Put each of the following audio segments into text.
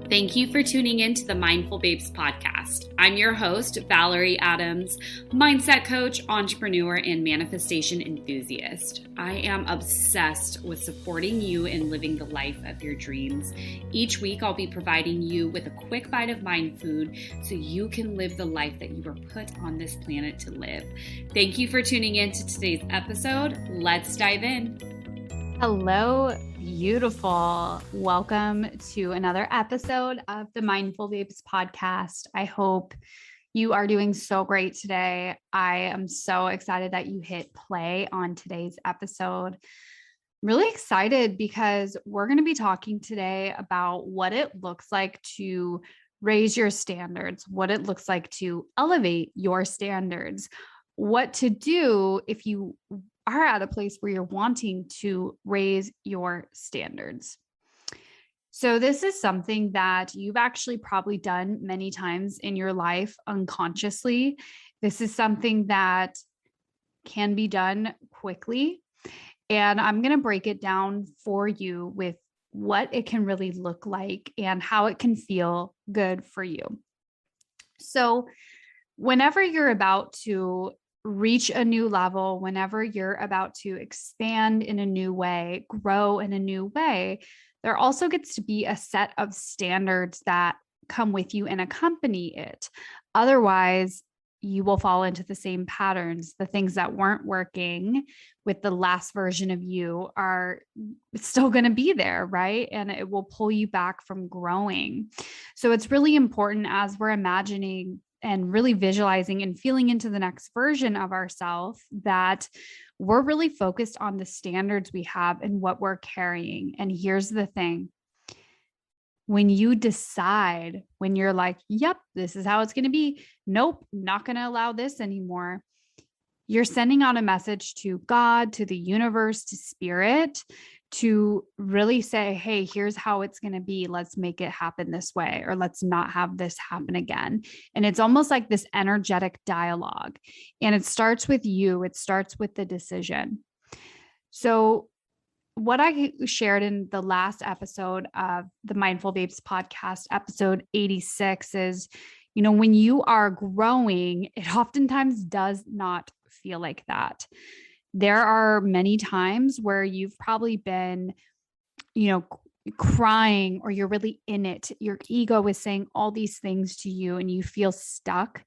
Thank you for tuning in to the Mindful Babes podcast. I'm your host, Valerie Adams, mindset coach, entrepreneur, and manifestation enthusiast. I am obsessed with supporting you in living the life of your dreams. Each week, I'll be providing you with a quick bite of mind food so you can live the life that you were put on this planet to live. Thank you for tuning in to today's episode. Let's dive in. Hello, beautiful. Welcome to another episode of the Mindful Babes podcast. I hope you are doing so great today. I am so excited that you hit play on today's episode. I'm really excited because we're going to be talking today about what it looks like to raise your standards, what it looks like to elevate your standards, what to do if you are at a place where you're wanting to raise your standards. So this is something that you've actually probably done many times in your life unconsciously. This is something that can be done quickly. And I'm going to break it down for you with what it can really look like and how it can feel good for you. So whenever you're about to reach a new level, whenever you're about to expand in a new way, grow in a new way, there also gets to be a set of standards that come with you and accompany it. Otherwise, you will fall into the same patterns. The things that weren't working with the last version of you are still going to be there, right? And it will pull you back from growing. So it's really important as we're imagining and really visualizing and feeling into the next version of ourselves that we're really focused on the standards we have and what we're carrying. And here's the thing. When you decide, when you're like, yep, this is how it's going to be. Nope, not going to allow this anymore. You're sending out a message to God, to the universe, to spirit, to really say, hey, here's how it's going to be. Let's make it happen this way, or let's not have this happen again. And it's almost like this energetic dialogue. And it starts with you. It starts with the decision. So what I shared in the last episode of the Mindful Babes podcast, episode 86, is, when you are growing, it oftentimes does not feel like that. There are many times where you've probably been, crying, or you're really in it. Your ego is saying all these things to you and you feel stuck.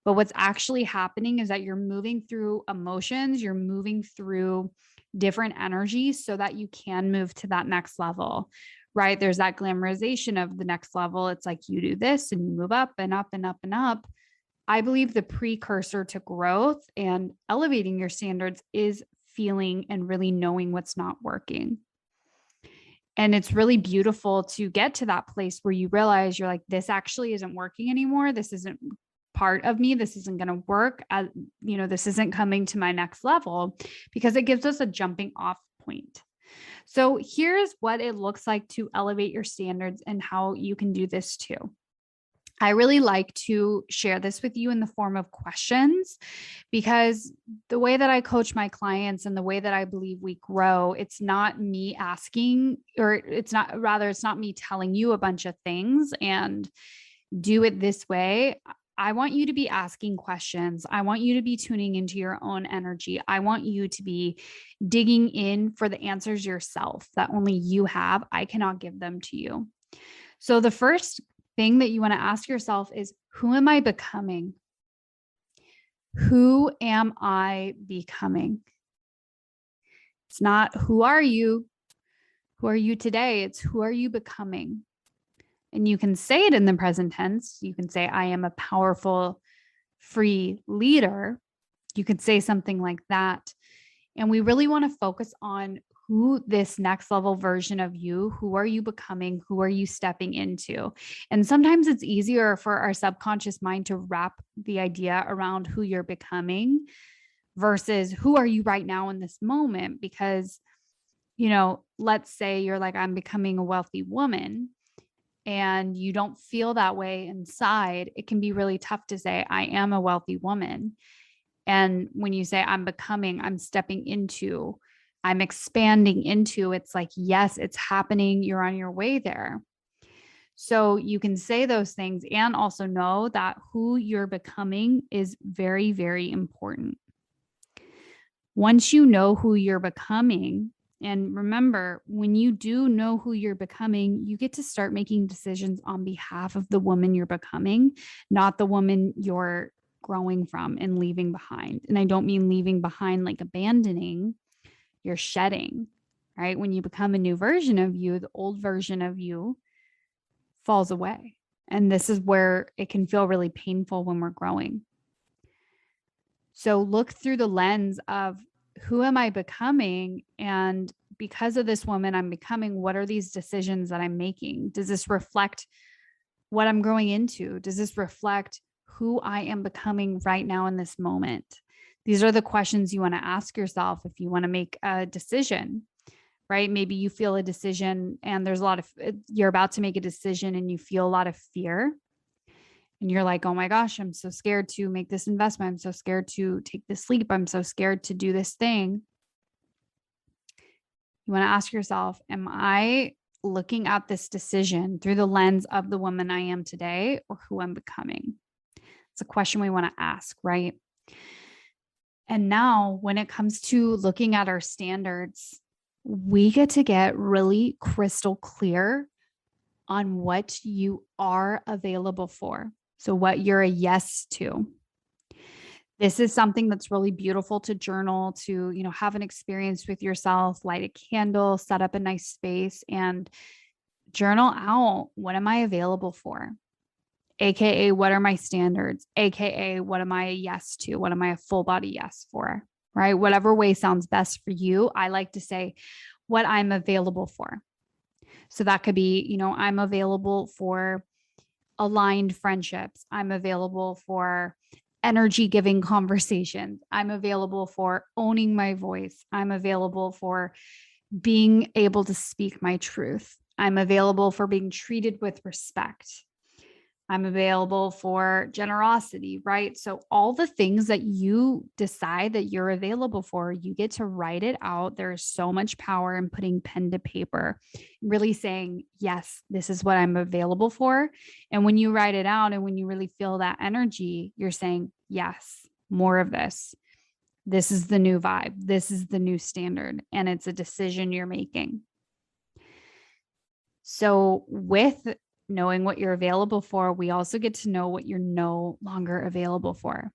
But what's actually happening is that you're moving through emotions, you're moving through different energies so that you can move to that next level, right? There's that glamorization of the next level. It's like you do this and you move up and up and up and up. I believe the precursor to growth and elevating your standards is feeling and really knowing what's not working. And it's really beautiful to get to that place where you realize you're like, this actually isn't working anymore. This isn't part of me. This isn't going to work. This isn't coming to my next level, because it gives us a jumping off point. So here's what it looks like to elevate your standards and how you can do this too. I really like to share this with you in the form of questions, because the way that I coach my clients and the way that I believe we grow, it's not me asking, or it's not me telling you a bunch of things and do it this way. I want you to be asking questions. I want you to be tuning into your own energy. I want you to be digging in for the answers yourself that only you have. I cannot give them to you. So the first thing that you want to ask yourself is, who am I becoming? Who am I becoming? It's not who are you? Who are you today? It's who are you becoming? And you can say it in the present tense. You can say, I am a powerful, free leader. You could say something like that. And we really want to focus on who this next level version of you, who are you becoming? Who are you stepping into? And sometimes it's easier for our subconscious mind to wrap the idea around who you're becoming versus who are you right now in this moment? Because, let's say you're like, I'm becoming a wealthy woman, and you don't feel that way inside. It can be really tough to say, I am a wealthy woman. And when you say I'm becoming, I'm stepping into, I'm expanding into, it's like, yes, it's happening. You're on your way there. So you can say those things and also know that who you're becoming is very, very important. Once you know who you're becoming, and remember, when you do know who you're becoming, you get to start making decisions on behalf of the woman you're becoming, not the woman you're growing from and leaving behind. And I don't mean leaving behind like abandoning, you're shedding, right? When you become a new version of you, the old version of you falls away. And this is where it can feel really painful when we're growing. So look through the lens of who am I becoming? And because of this woman I'm becoming, what are these decisions that I'm making? Does this reflect what I'm growing into? Does this reflect who I am becoming right now in this moment? These are the questions you want to ask yourself if you want to make a decision, right? Maybe you feel a decision and there's a lot of, you're about to make a decision and you feel a lot of fear. And you're like, oh my gosh, I'm so scared to make this investment. I'm so scared to take this leap. I'm so scared to do this thing. You want to ask yourself, am I looking at this decision through the lens of the woman I am today or who I'm becoming? It's a question we want to ask, right? And now when it comes to looking at our standards, we get to get really crystal clear on what you are available for. So what you're a yes to. This is something that's really beautiful to journal, to, have an experience with yourself, light a candle, set up a nice space and journal out, what am I available for? AKA, what are my standards? AKA, what am I a yes to? What am I a full body yes for? Right? Whatever way sounds best for you. I like to say what I'm available for. So that could be, I'm available for aligned friendships. I'm available for energy giving conversations. I'm available for owning my voice. I'm available for being able to speak my truth. I'm available for being treated with respect. I'm available for generosity, right? So all the things that you decide that you're available for, you get to write it out. There is so much power in putting pen to paper, really saying, yes, this is what I'm available for. And when you write it out and when you really feel that energy, you're saying, yes, more of this. This is the new vibe. This is the new standard. And it's a decision you're making. So with knowing what you're available for, we also get to know what you're no longer available for.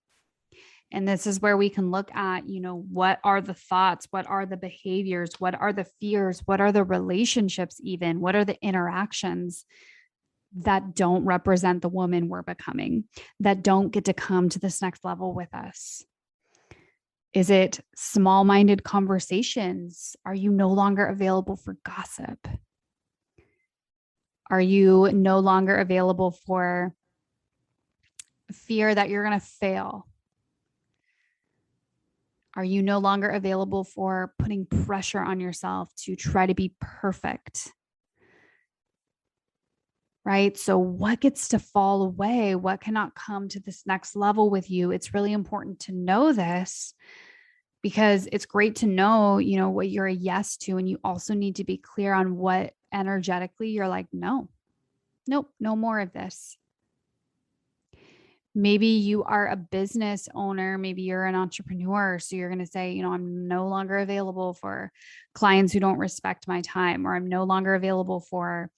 And this is where we can look at, what are the thoughts? What are the behaviors? What are the fears? What are the relationships even? What are the interactions that don't represent the woman we're becoming, that don't get to come to this next level with us? Is it small-minded conversations? Are you no longer available for gossip? Are you no longer available for fear that you're going to fail? Are you no longer available for putting pressure on yourself to try to be perfect? Right? So what gets to fall away? What cannot come to this next level with you? It's really important to know this because it's great to know, what you're a yes to. And you also need to be clear on what energetically you're like, no, nope, no more of this. Maybe you are a business owner. Maybe you're an entrepreneur. So you're going to say, I'm no longer available for clients who don't respect my time, or I'm no longer available for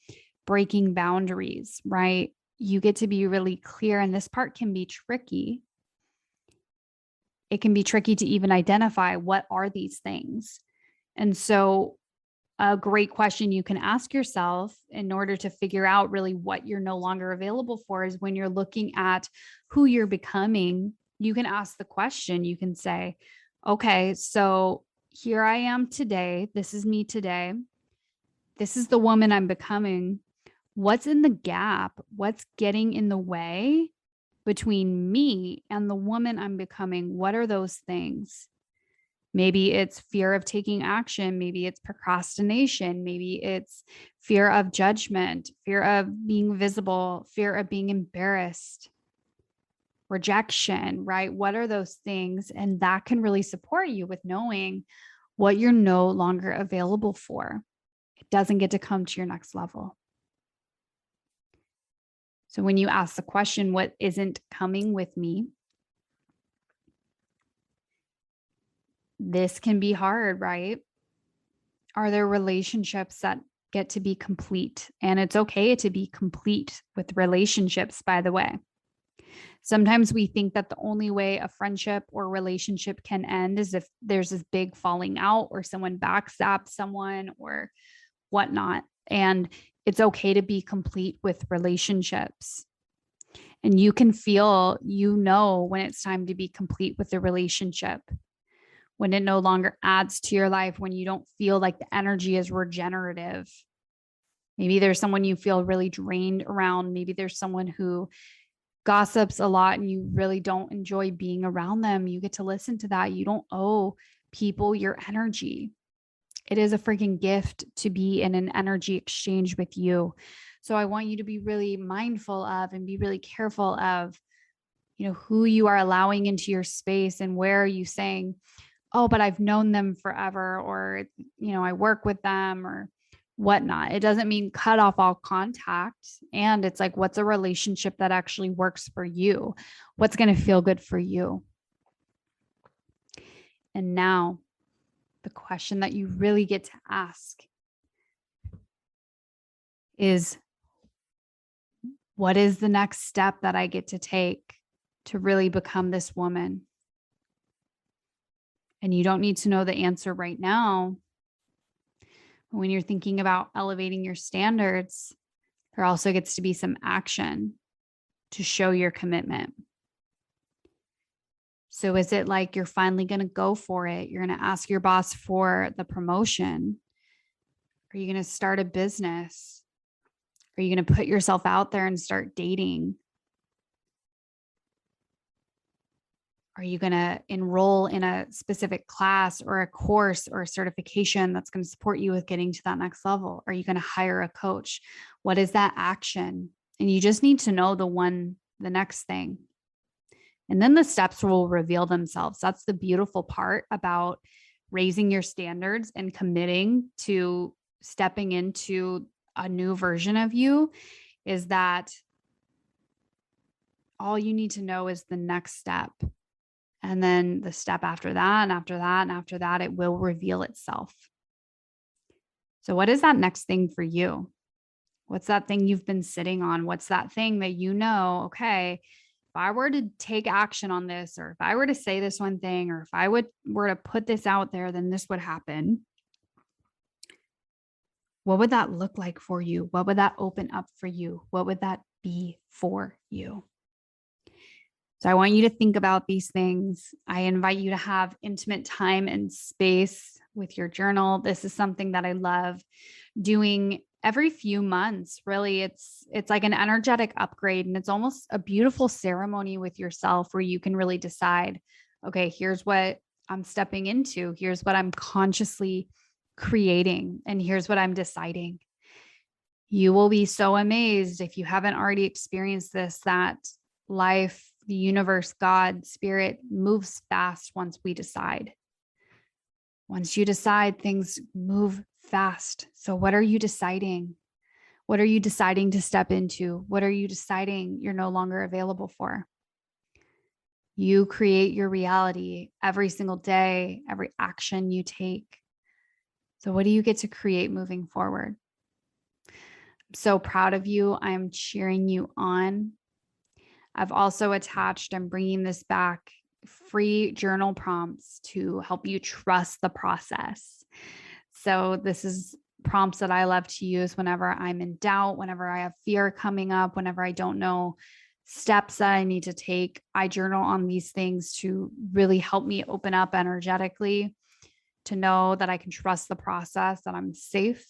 breaking boundaries, right? You get to be really clear. And this part can be tricky. It can be tricky to even identify what are these things. And so a great question you can ask yourself in order to figure out really what you're no longer available for is when you're looking at who you're becoming, you can ask the question, you can say, okay, so here I am today. This is me today. This is the woman I'm becoming. What's in the gap? What's getting in the way between me and the woman I'm becoming? What are those things? Maybe it's fear of taking action. Maybe it's procrastination. Maybe it's fear of judgment, fear of being visible, fear of being embarrassed, rejection, right? What are those things? And that can really support you with knowing what you're no longer available for. It doesn't get to come to your next level. So when you ask the question, what isn't coming with me? This can be hard, right? Are there relationships that get to be complete? And it's okay to be complete with relationships, by the way. Sometimes we think that the only way a friendship or relationship can end is if there's this big falling out or someone backstabs someone or whatnot. And it's okay to be complete with relationships. And you can feel, when it's time to be complete with the relationship, when it no longer adds to your life, when you don't feel like the energy is regenerative. Maybe there's someone you feel really drained around. Maybe there's someone who gossips a lot and you really don't enjoy being around them. You get to listen to that. You don't owe people your energy. It is a freaking gift to be in an energy exchange with you. So I want you to be really mindful of and be really careful of, who you are allowing into your space and where are you saying, oh, but I've known them forever, or, I work with them or whatnot. It doesn't mean cut off all contact. And it's like, what's a relationship that actually works for you? What's going to feel good for you? And now the question that you really get to ask is, what is the next step that I get to take to really become this woman? And you don't need to know the answer right now. When you're thinking about elevating your standards, there also gets to be some action to show your commitment. So is it like you're finally going to go for it? You're going to ask your boss for the promotion? Are you going to start a business? Are you going to put yourself out there and start dating? Are you going to enroll in a specific class or a course or a certification that's going to support you with getting to that next level? Are you going to hire a coach? What is that action? And you just need to know the next thing. And then the steps will reveal themselves. That's the beautiful part about raising your standards and committing to stepping into a new version of you, is that all you need to know is the next step. And then the step after that, and after that, and after that, it will reveal itself. So what is that next thing for you? What's that thing you've been sitting on? What's that thing that okay, if I were to take action on this, or if I were to say this one thing, or if I were to put this out there, then this would happen. What would that look like for you? What would that open up for you? What would that be for you? So I want you to think about these things. I invite you to have intimate time and space with your journal. This is something that I love doing every few months. Really, it's like an energetic upgrade, and it's almost a beautiful ceremony with yourself where you can really decide, okay, here's what I'm stepping into. Here's what I'm consciously creating, and here's what I'm deciding. You will be so amazed if you haven't already experienced this, that life, the universe, God, spirit moves fast once we decide. Once you decide, things move fast. So what are you deciding? What are you deciding to step into? What are you deciding you're no longer available for? You create your reality every single day, every action you take. So what do you get to create moving forward? I'm so proud of you. I'm cheering you on. I've also attached, I'm bringing this back, free journal prompts to help you trust the process. So this is prompts that I love to use whenever I'm in doubt, whenever I have fear coming up, whenever I don't know steps that I need to take. I journal on these things to really help me open up energetically, to know that I can trust the process, that I'm safe.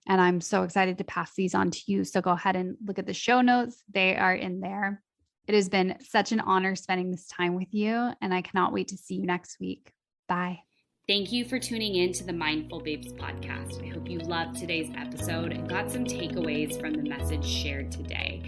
And I'm so excited to pass these on to you. So go ahead and look at the show notes. They are in there. It has been such an honor spending this time with you, and I cannot wait to see you next week. Bye. Thank you for tuning in to the Mindful Babes podcast. I hope you loved today's episode and got some takeaways from the message shared today.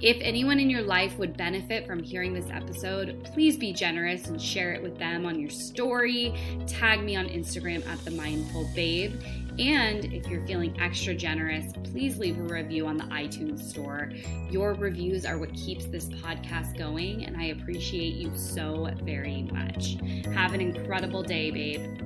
If anyone in your life would benefit from hearing this episode, please be generous and share it with them on your story. Tag me on Instagram at The Mindful Babe. And if you're feeling extra generous, please leave a review on the iTunes store. Your reviews are what keeps this podcast going, and I appreciate you so very much. Have an incredible day, babe.